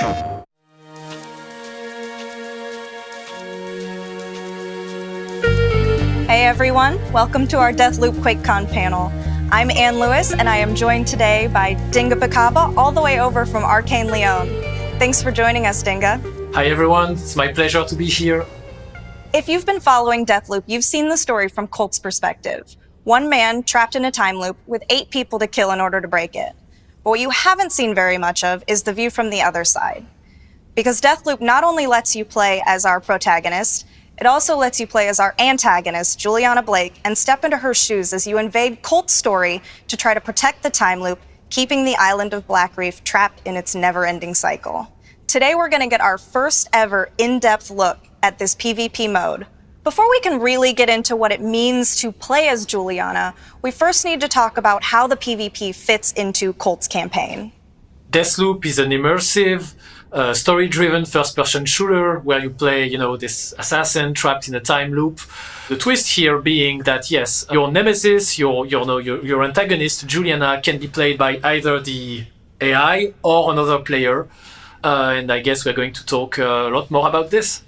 Hey everyone, welcome to our Deathloop QuakeCon panel. I'm Ann Lewis, and I am joined today by Dinga Bacaba, all the way over from Arcane Lyon. Thanks for joining us, Dinga. Hi everyone, it's my pleasure to be here. If you've been following Deathloop, you've seen the story from Colt's perspective. One man trapped in a time loop with 8 people to kill in order to break it. But what you haven't seen very much of is the view from the other side. Because Deathloop not only lets you play as our protagonist, it also lets you play as our antagonist, Juliana Blake, and step into her shoes as you invade Colt's story to try to protect the time loop, keeping the island of Blackreef trapped in its never-ending cycle. Today we're going to get our first ever in-depth look at this PvP mode. Before we can really get into what it means to play as Juliana, we first need to talk about how the PvP fits into Colt's campaign. Deathloop is an immersive, story-driven first-person shooter where you play, this assassin trapped in a time loop. The twist here being that, yes, your nemesis, your antagonist, Juliana, can be played by either the AI or another player. And I guess we're going to talk a lot more about this.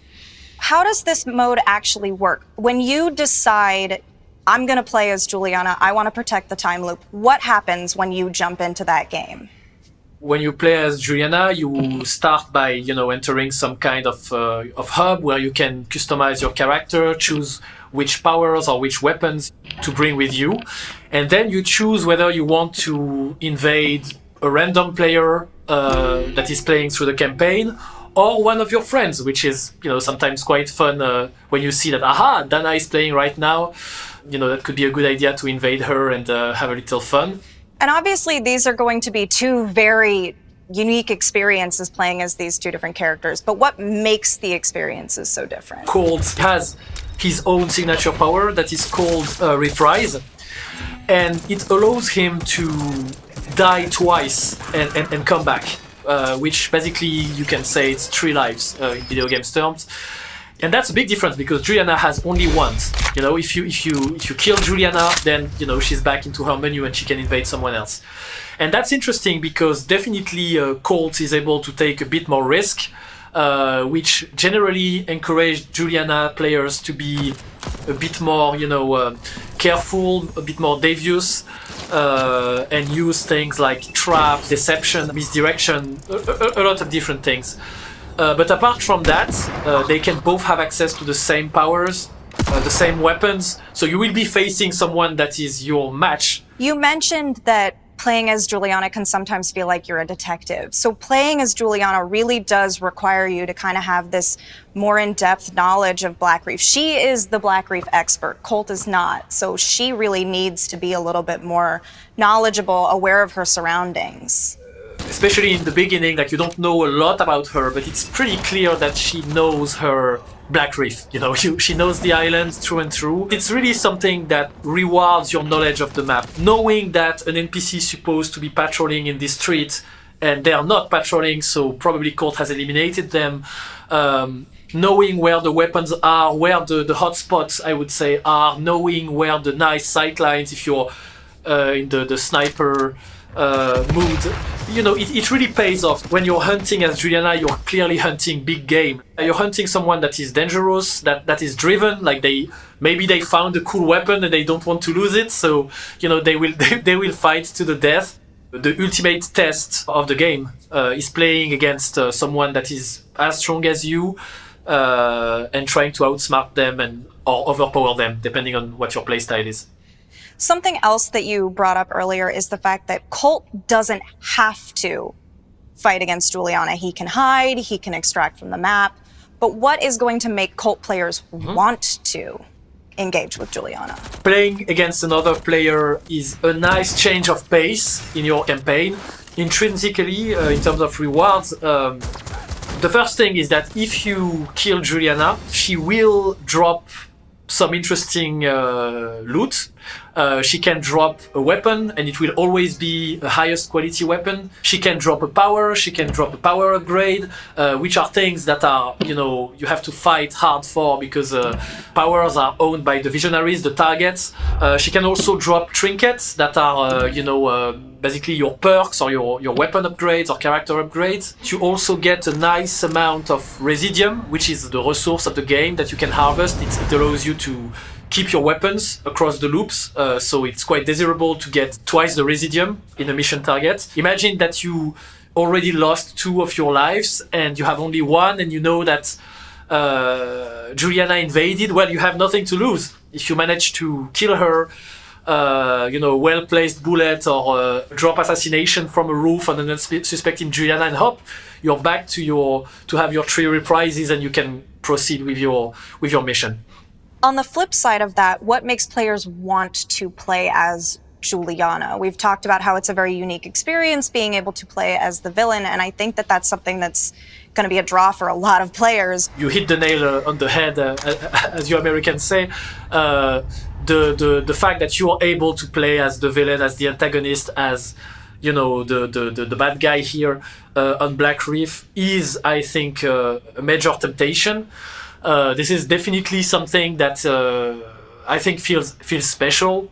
How does this mode actually work? When you decide, I'm going to play as Juliana, I want to protect the time loop, what happens when you jump into that game? When you play as Juliana, you start by, entering some kind of hub where you can customize your character, choose which powers or which weapons to bring with you. And then you choose whether you want to invade a random player that is playing through the campaign, or one of your friends, which is, sometimes quite fun when you see that, aha, Dana is playing right now. That could be a good idea to invade her and have a little fun. And obviously, these are going to be 2 very unique experiences playing as these 2 different characters. But what makes the experiences so different? Colt has his own signature power that is called Reprise. And it allows him to die twice and come back, which basically you can say it's 3 lives in video games terms. And that's a big difference because Juliana has only once. If you kill Juliana, then she's back into her menu and she can invade someone else. And that's interesting because definitely Colt is able to take a bit more risk, which generally encourage Juliana players to be a bit more, careful, a bit more devious, and use things like trap, deception, misdirection, a lot of different things. But apart from that, they can both have access to the same powers, the same weapons, so you will be facing someone that is your match. You mentioned that playing as Juliana can sometimes feel like you're a detective. So playing as Juliana really does require you to kind of have this more in-depth knowledge of Blackreef. She is the Blackreef expert, Colt is not, so she really needs to be a little bit more knowledgeable, aware of her surroundings. Especially in the beginning, you don't know a lot about her, but it's pretty clear that she knows her Blackreef. She knows the island through and through. It's really something that rewards your knowledge of the map. Knowing that an NPC is supposed to be patrolling in this street, and they are not patrolling, so probably Colt has eliminated them. Knowing where the weapons are, where the hotspots, I would say, are. Knowing where the nice sightlines, if you're in the sniper mood, it really pays off. When you're hunting as Juliana, you're clearly hunting big game. You're hunting someone that is dangerous, that is driven, maybe they found a cool weapon and they don't want to lose it, so they will fight to the death. The ultimate test of the game is playing against someone that is as strong as you and trying to outsmart them or overpower them, depending on what your playstyle is. Something else that you brought up earlier is the fact that Colt doesn't have to fight against Juliana. He can hide, he can extract from the map. But what is going to make Colt players want to engage with Juliana? Playing against another player is a nice change of pace in your campaign. Intrinsically, in terms of rewards, the first thing is that if you kill Juliana, she will drop some interesting loot. She can drop a weapon, and it will always be the highest quality weapon. She can drop a power, she can drop a power upgrade, which are things that are, you have to fight hard for because powers are owned by the visionaries, the targets. She can also drop trinkets that are, basically your perks or your weapon upgrades or character upgrades. You also get a nice amount of residium, which is the resource of the game that you can harvest. It allows you to keep your weapons across the loops, so it's quite desirable to get twice the residium in a mission target. Imagine that you already lost 2 of your lives and you have only 1, and you know that Juliana invaded. Well, you have nothing to lose. If you manage to kill her, well-placed bullet or drop assassination from a roof on an unsuspecting Juliana and hop, you're back to have your 3 reprises and you can proceed with your mission. On the flip side of that, what makes players want to play as Juliana? We've talked about how it's a very unique experience being able to play as the villain, and I think that that's something that's going to be a draw for a lot of players. You hit the nail on the head, as you Americans say. The fact that you are able to play as the villain, as the antagonist, as the bad guy here on Blackreef is, I think, a major temptation. This is definitely something that I think feels special,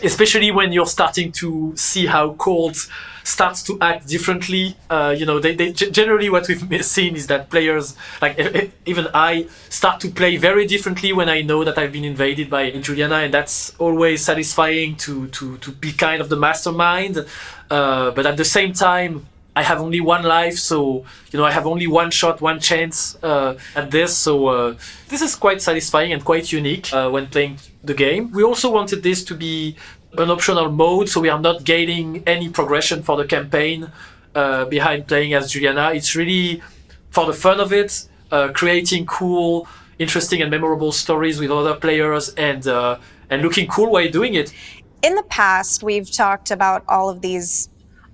especially when you're starting to see how Colt starts to act differently. They generally what we've seen is that players, like even I, start to play very differently when I know that I've been invaded by Juliana, and that's always satisfying to be kind of the mastermind. But at the same time, I have only 1 life, so I have only 1 shot, 1 chance at this. So this is quite satisfying and quite unique when playing the game. We also wanted this to be an optional mode, so we are not gaining any progression for the campaign behind playing as Juliana. It's really for the fun of it, creating cool, interesting, and memorable stories with other players, and looking cool while doing it. In the past, we've talked about all of these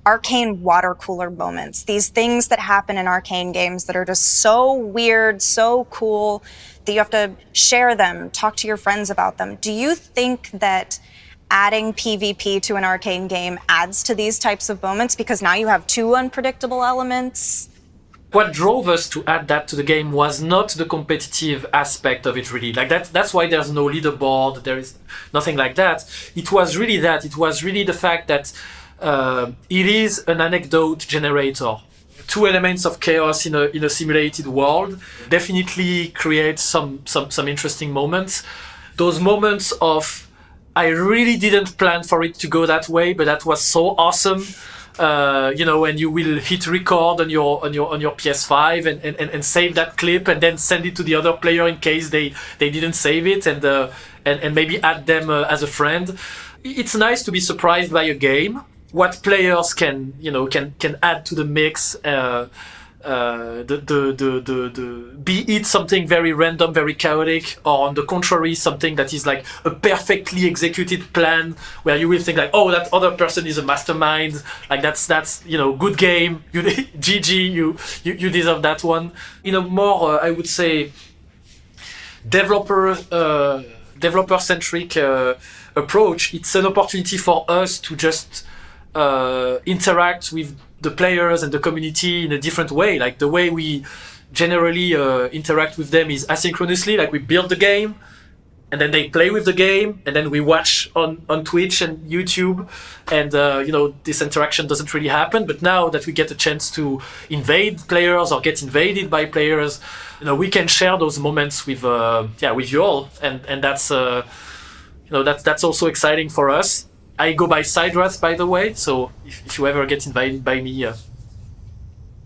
arcane water cooler moments, these things that happen in arcane games that are just so weird, so cool, that you have to share them, talk to your friends about them. Do you think that adding PvP to an arcane game adds to these types of moments because now you have 2 unpredictable elements? What drove us to add that to the game was not the competitive aspect of it, really. Like that's why there's no leaderboard, there is nothing like that. It was really the fact that it is an anecdote generator. 2 elements of chaos in a simulated world definitely create some interesting moments. Those moments of I really didn't plan for it to go that way, but that was so awesome. And you will hit record on your PS5 and save that clip and then send it to the other player in case they didn't save it, and maybe add them as a friend. It's nice to be surprised by a game. What players can add to the mix, be it something very random, very chaotic, or on the contrary, something that is like a perfectly executed plan where you will think like, oh, that other person is a mastermind. Like that's good game. GG, you deserve that one. In a more, I would say, developer-centric approach, it's an opportunity for us to just interact with the players and the community in a different way. Like the way we generally interact with them is asynchronously. Like we build the game, and then they play with the game, and then we watch on Twitch and YouTube, and this interaction doesn't really happen. But now that we get a chance to invade players or get invaded by players, we can share those moments with you all, and that's that's also exciting for us. I go by Siderath, by the way, so if you ever get invited by me,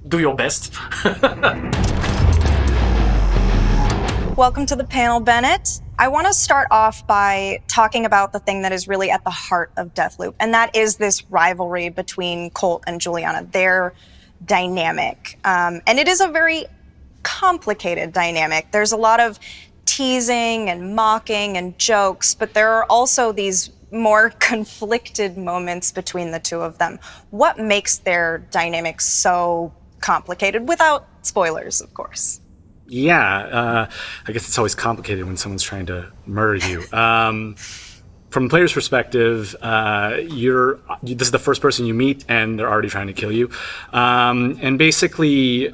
do your best. Welcome to the panel, Bennett. I want to start off by talking about the thing that is really at the heart of Deathloop, and that is this rivalry between Colt and Juliana, their dynamic. And it is a very complicated dynamic. There's a lot of teasing and mocking and jokes, but there are also these more conflicted moments between the 2 of them. What makes their dynamic so complicated, without spoilers, of course? Yeah, I guess it's always complicated when someone's trying to murder you. From the player's perspective, this is the first person you meet, and they're already trying to kill you. And basically,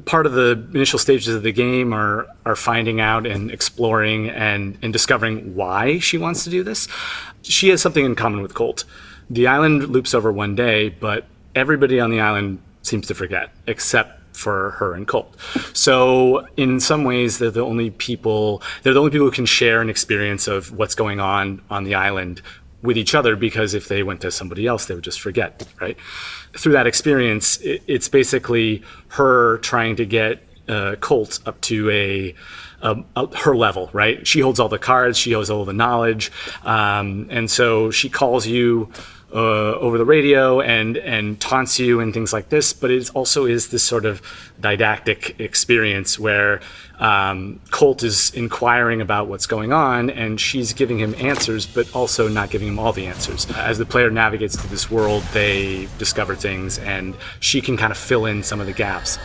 part of the initial stages of the game are finding out and exploring and discovering why she wants to do this. She has something in common with Colt. The island loops over one day, but everybody on the island seems to forget, except for her and Colt. So in some ways, they're the only people who can share an experience of what's going on the island with each other, because if they went to somebody else, they would just forget, right? Through that experience, it's basically her trying to get Colt up to her level, right? She holds all the cards, she holds all the knowledge, and so she calls you over the radio and taunts you and things like this. But it also is this sort of didactic experience where Colt is inquiring about what's going on, and she's giving him answers, but also not giving him all the answers. As the player navigates through this world, they discover things, and she can kind of fill in some of the gaps.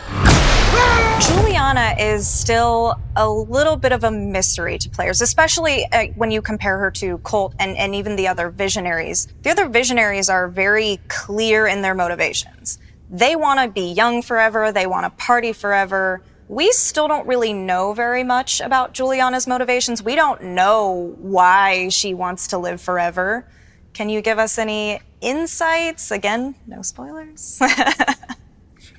Juliana is still a little bit of a mystery to players, especially when you compare her to Colt and even the other visionaries. The other visionaries are very clear in their motivations. They want to be young forever, they want to party forever. We still don't really know very much about Juliana's motivations. We don't know why she wants to live forever. Can you give us any insights? Again, no spoilers.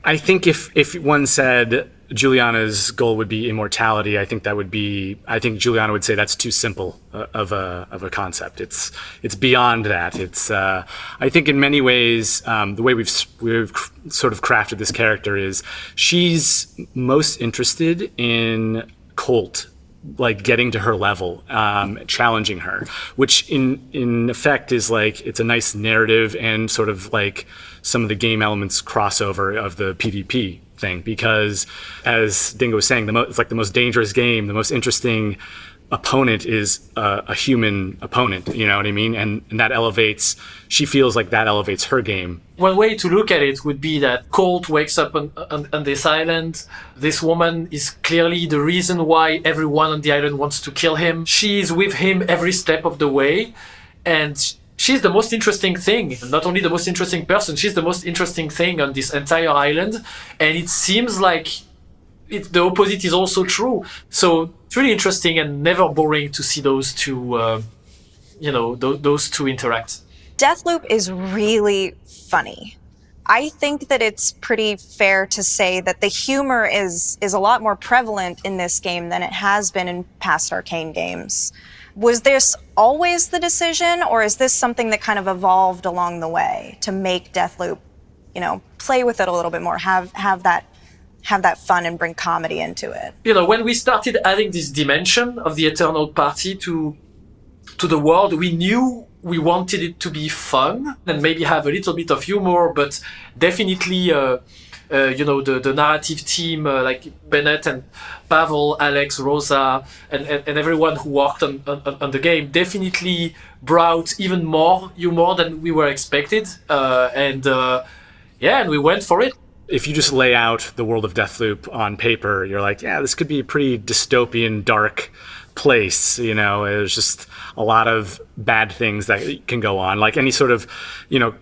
I think if one said Juliana's goal would be immortality, I think Juliana would say that's too simple of a concept. It's beyond that. It's I think in many ways the way we've sort of crafted this character is she's most interested in Colt, like getting to her level, challenging her, which in effect is like, it's a nice narrative and sort of like some of the game elements crossover of the PvP thing, because as Dingo was saying, it's like the most dangerous game, the most interesting opponent is a human opponent, you know what I mean? And she feels like that elevates her game. One way to look at it would be that Colt wakes up on this island. This woman is clearly the reason why everyone on the island wants to kill him. She's with him every step of the way, and she's the most interesting thing. Not only the most interesting person, she's the most interesting thing on this entire island. And it seems like the opposite is also true. So it's really interesting and never boring to see those two, those two interact. Deathloop is really funny. I think that it's pretty fair to say that the humor is a lot more prevalent in this game than it has been in past Arcane games. Was this always the decision, or is this something that kind of evolved along the way to make Deathloop, play with it a little bit more, have that fun and bring comedy into it? When we started adding this dimension of the Eternal Party to the world, we knew we wanted it to be fun and maybe have a little bit of humor, but definitely, the narrative team, like Bennett and Pavel, Alex, Rosa, and everyone who worked on the game definitely brought even more humor than we were expected. And we went for it. If you just lay out the world of Deathloop on paper, you're like, yeah, this could be a pretty dystopian, dark place. There's just a lot of bad things that can go on. Like any sort of,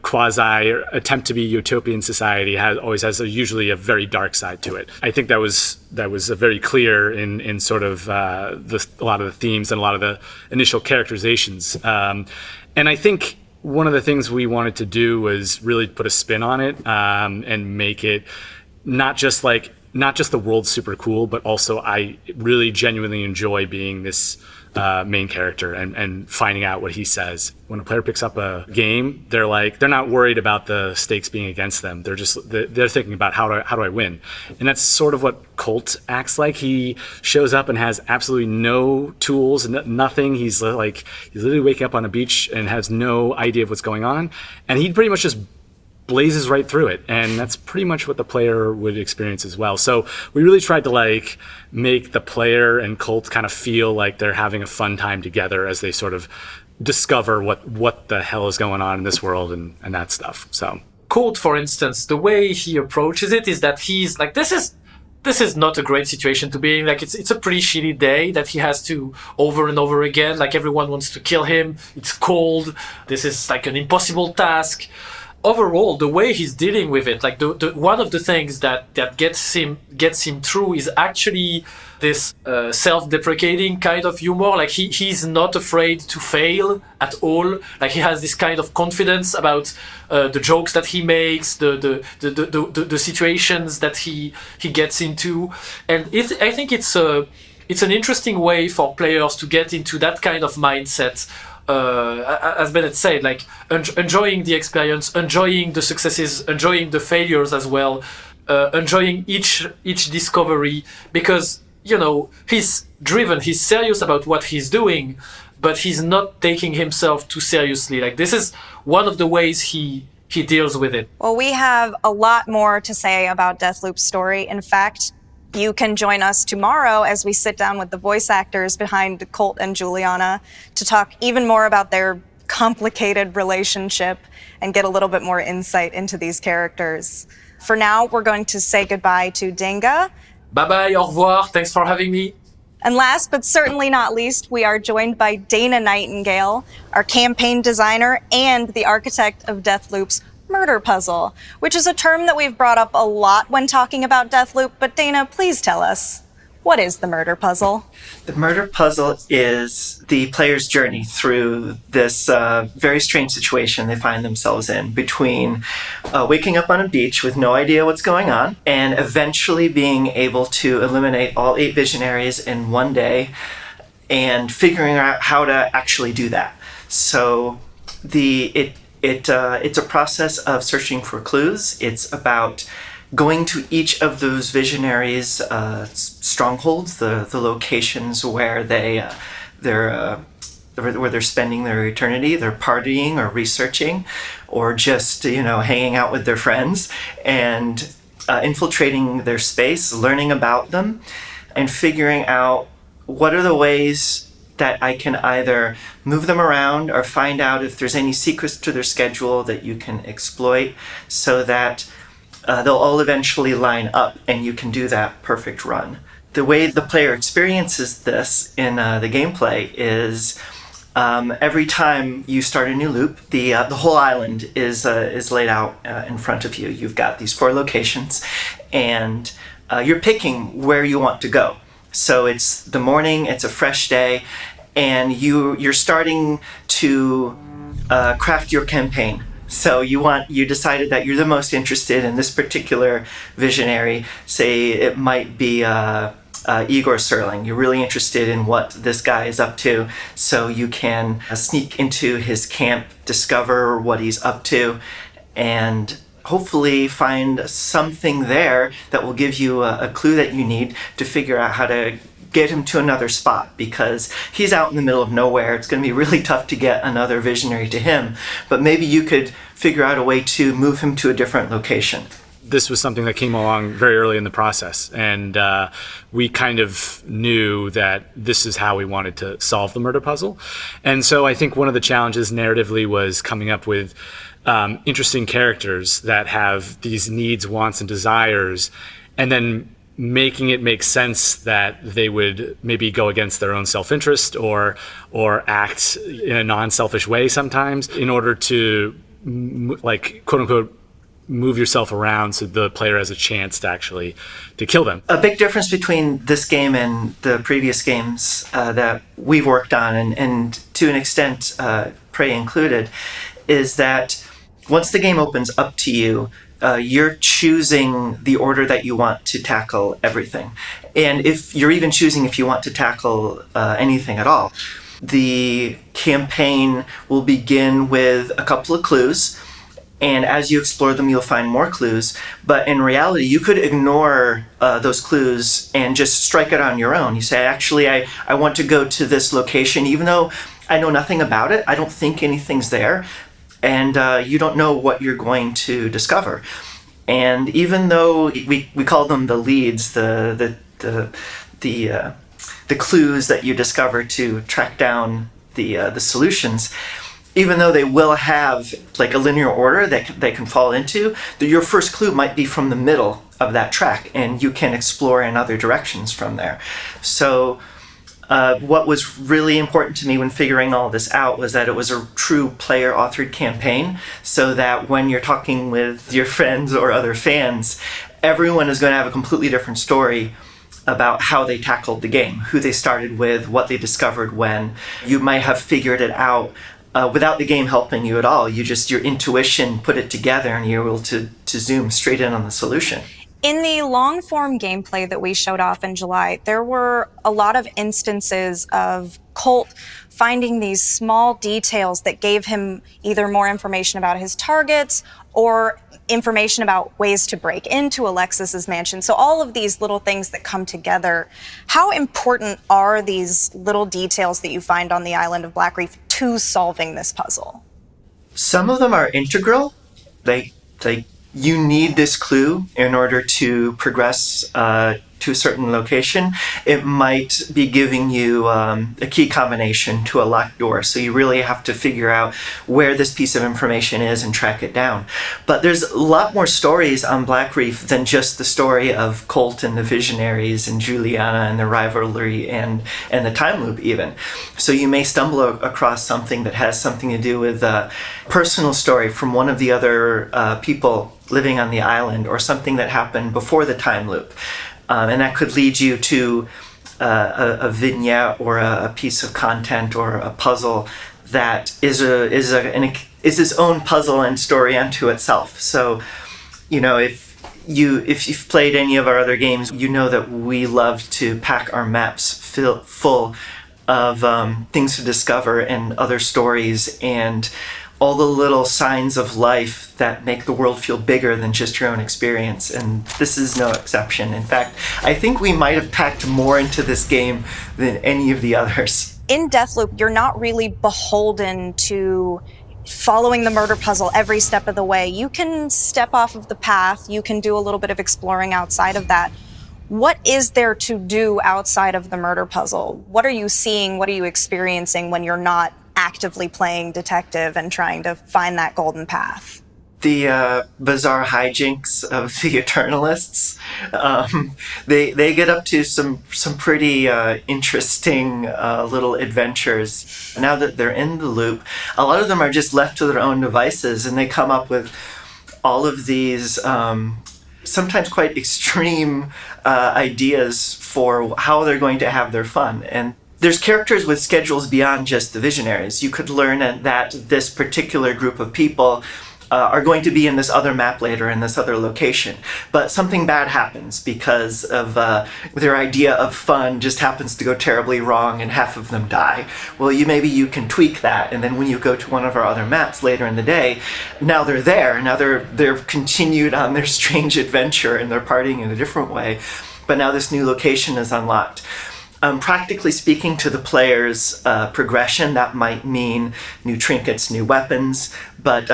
quasi or attempt to be utopian society always has usually a very dark side to it. I think that was very clear in sort of a lot of the themes and a lot of the initial characterizations. And I think one of the things we wanted to do was really put a spin on it, and make it not just the world's super cool, but also I really genuinely enjoy being this main character and finding out what he says. When a player picks up a game, they're not worried about the stakes being against them. They're thinking about how do I win, and that's sort of what Colt acts like. He shows up and has absolutely no tools, nothing. He's literally waking up on a beach and has no idea of what's going on, and he pretty much just blazes right through it, and that's pretty much what the player would experience as well. So we really tried to make the player and Colt kind of feel like they're having a fun time together as they sort of discover what the hell is going on in this world and that stuff. So Colt, for instance, the way he approaches it is that he's like, this is not a great situation to be in. Like it's a pretty shitty day that he has to over and over again. Like everyone wants to kill him. It's cold. This is like an impossible task. overall, the way he's dealing with it, like the one of the things that gets him through is actually this self-deprecating kind of humor. Like he's not afraid to fail at all. Like he has this kind of confidence about the jokes that he makes, the situations that he gets into, and I think it's an interesting way for players to get into that kind of mindset. As Bennett said, like enjoying the experience, enjoying the successes, enjoying the failures as well, enjoying each discovery, because he's driven, he's serious about what he's doing, but he's not taking himself too seriously. Like this is one of the ways he deals with it. Well, we have a lot more to say about Deathloop's story. In fact, you can join us tomorrow as we sit down with the voice actors behind Colt and Juliana to talk even more about their complicated relationship and get a little bit more insight into these characters. For now, we're going to say goodbye to Dinga. Bye-bye, au revoir, thanks for having me. And last but certainly not least, we are joined by Dana Nightingale, our campaign designer and the architect of Deathloop's murder puzzle, which is a term that we've brought up a lot when talking about Deathloop. But Dana, please tell us, what is the murder puzzle? The murder puzzle is the player's journey through this very strange situation they find themselves in between waking up on a beach with no idea what's going on and eventually being able to eliminate all 8 visionaries in one day and figuring out how to actually do that. So it's a process of searching for clues. It's about going to each of those visionaries' strongholds, the locations where they're spending their eternity. They're partying or researching, or just hanging out with their friends, and infiltrating their space, learning about them, and figuring out what are the ways that I can either move them around or find out if there's any secrets to their schedule that you can exploit, so that they'll all eventually line up and you can do that perfect run. The way the player experiences this in the gameplay is every time you start a new loop, the whole island is laid out in front of you. You've got these 4 locations, and you're picking where you want to go. So it's the morning, it's a fresh day, and you're starting to craft your campaign. So you decided that you're the most interested in this particular visionary. Say it might be Igor Serling. You're really interested in what this guy is up to, so you can sneak into his camp, discover what he's up to, and hopefully find something there that will give you a clue that you need to figure out how to get him to another spot, because he's out in the middle of nowhere. It's going to be really tough to get another visionary to him, but maybe you could figure out a way to move him to a different location. This was something that came along very early in the process, and we kind of knew that this is how we wanted to solve the murder puzzle. And so I think one of the challenges narratively was coming up with interesting characters that have these needs, wants, and desires, and then making it make sense that they would maybe go against their own self-interest or act in a non-selfish way sometimes in order to, like, quote unquote, move yourself around so the player has a chance to kill them. A big difference between this game and the previous games that we've worked on, and to an extent Prey included, is that once the game opens up to you, you're choosing the order that you want to tackle everything. And if you're even choosing if you want to tackle anything at all. The campaign will begin with a couple of clues, and as you explore them, you'll find more clues. But in reality, you could ignore those clues and just strike it on your own. You say, actually, I want to go to this location, even though I know nothing about it. I don't think anything's there. And you don't know what you're going to discover. And even though we call them the leads, the clues that you discover to track down the solutions, even though they will have like a linear order that they can fall into, your first clue might be from the middle of that track, and you can explore in other directions from there. So What was really important to me when figuring all this out was that it was a true player-authored campaign, so that when you're talking with your friends or other fans, everyone is going to have a completely different story about how they tackled the game, who they started with, what they discovered when. You might have figured it out without the game helping you at all. Your intuition put it together and you're able to zoom straight in on the solution. In the long-form gameplay that we showed off in July, there were a lot of instances of Colt finding these small details that gave him either more information about his targets or information about ways to break into Alexis's mansion. So all of these little things that come together, how important are these little details that you find on the island of Blackreef to solving this puzzle? Some of them are integral. You need this clue in order to progress to a certain location. It might be giving you a key combination to a locked door, so you really have to figure out where this piece of information is and track it down. But there's a lot more stories on Blackreef than just the story of Colt and the Visionaries and Juliana and the rivalry and the time loop even. So you may stumble across something that has something to do with a personal story from one of the other people living on the island, or something that happened before the time loop. And that could lead you to a vignette or a piece of content or a puzzle that is its own puzzle and story unto itself. So, if you've played any of our other games, you know that we love to pack our maps full of things to discover and other stories and all the little signs of life that make the world feel bigger than just your own experience. And this is no exception. In fact, I think we might have packed more into this game than any of the others. In Deathloop, you're not really beholden to following the murder puzzle every step of the way. You can step off of the path. You can do a little bit of exploring outside of that. What is there to do outside of the murder puzzle? What are you seeing? What are you experiencing when you're not actively playing detective and trying to find that golden path? The bizarre hijinks of the Eternalists. They get up to some pretty interesting little adventures. Now that they're in the loop, a lot of them are just left to their own devices, and they come up with all of these sometimes quite extreme ideas for how they're going to have their fun. And there's characters with schedules beyond just the Visionaries. You could learn that this particular group of people are going to be in this other map later in this other location. But something bad happens because of their idea of fun just happens to go terribly wrong and half of them die. Well, maybe you can tweak that, and then when you go to one of our other maps later in the day, now they're there. Now they're continued on their strange adventure and they're partying in a different way. But now this new location is unlocked. Practically speaking, to the player's progression, that might mean new trinkets, new weapons, but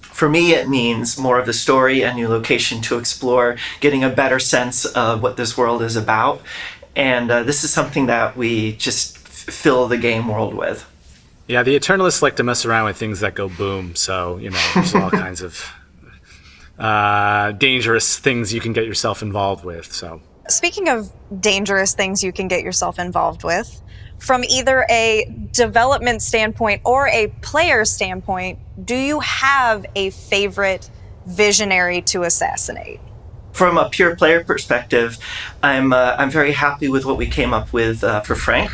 for me it means more of the story, a new location to explore, getting a better sense of what this world is about, and this is something that we just fill the game world with. Yeah, the Eternalists like to mess around with things that go boom, so, there's all kinds of dangerous things you can get yourself involved with, so... Speaking of dangerous things you can get yourself involved with, from either a development standpoint or a player standpoint, do you have a favorite visionary to assassinate? From a pure player perspective, I'm very happy with what we came up with for Frank.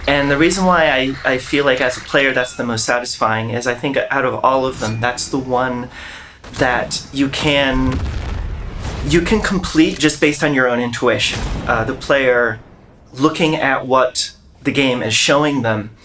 And the reason why I feel like as a player that's the most satisfying is I think out of all of them, that's the one that you can complete just based on your own intuition. The player looking at what the game is showing them,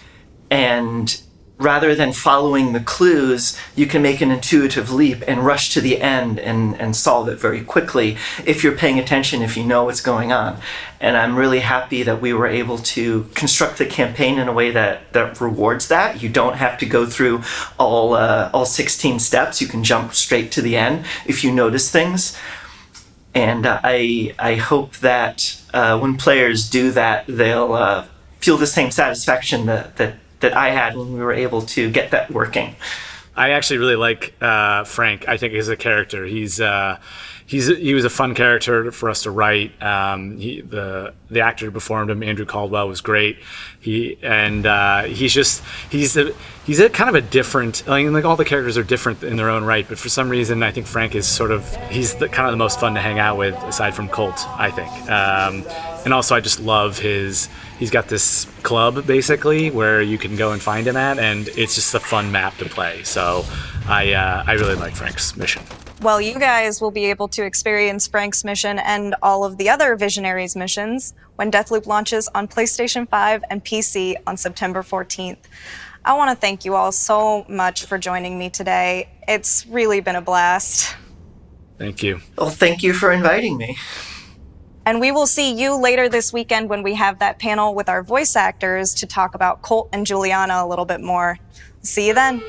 and rather than following the clues, you can make an intuitive leap and rush to the end and solve it very quickly if you're paying attention, if you know what's going on. And I'm really happy that we were able to construct the campaign in a way that rewards that. You don't have to go through all 16 steps. You can jump straight to the end if you notice things. And I hope that when players do that, they'll feel the same satisfaction that I had when we were able to get that working. I actually really like Frank. I think as a character, he's he was a fun character for us to write. The actor who performed him, Andrew Caldwell, was great. He's a kind of a different. I mean, like all the characters are different in their own right, but for some reason, I think Frank is he's kind of the most fun to hang out with aside from Colt, I think. And also, I just love he's got this club basically where you can go and find him at, and it's just a fun map to play. So I really like Frank's mission. Well, you guys will be able to experience Frank's mission and all of the other Visionaries missions when Deathloop launches on PlayStation 5 and PC on September 14th. I want to thank you all so much for joining me today. It's really been a blast. Thank you. Well, thank you for inviting me. And we will see you later this weekend when we have that panel with our voice actors to talk about Colt and Juliana a little bit more. See you then.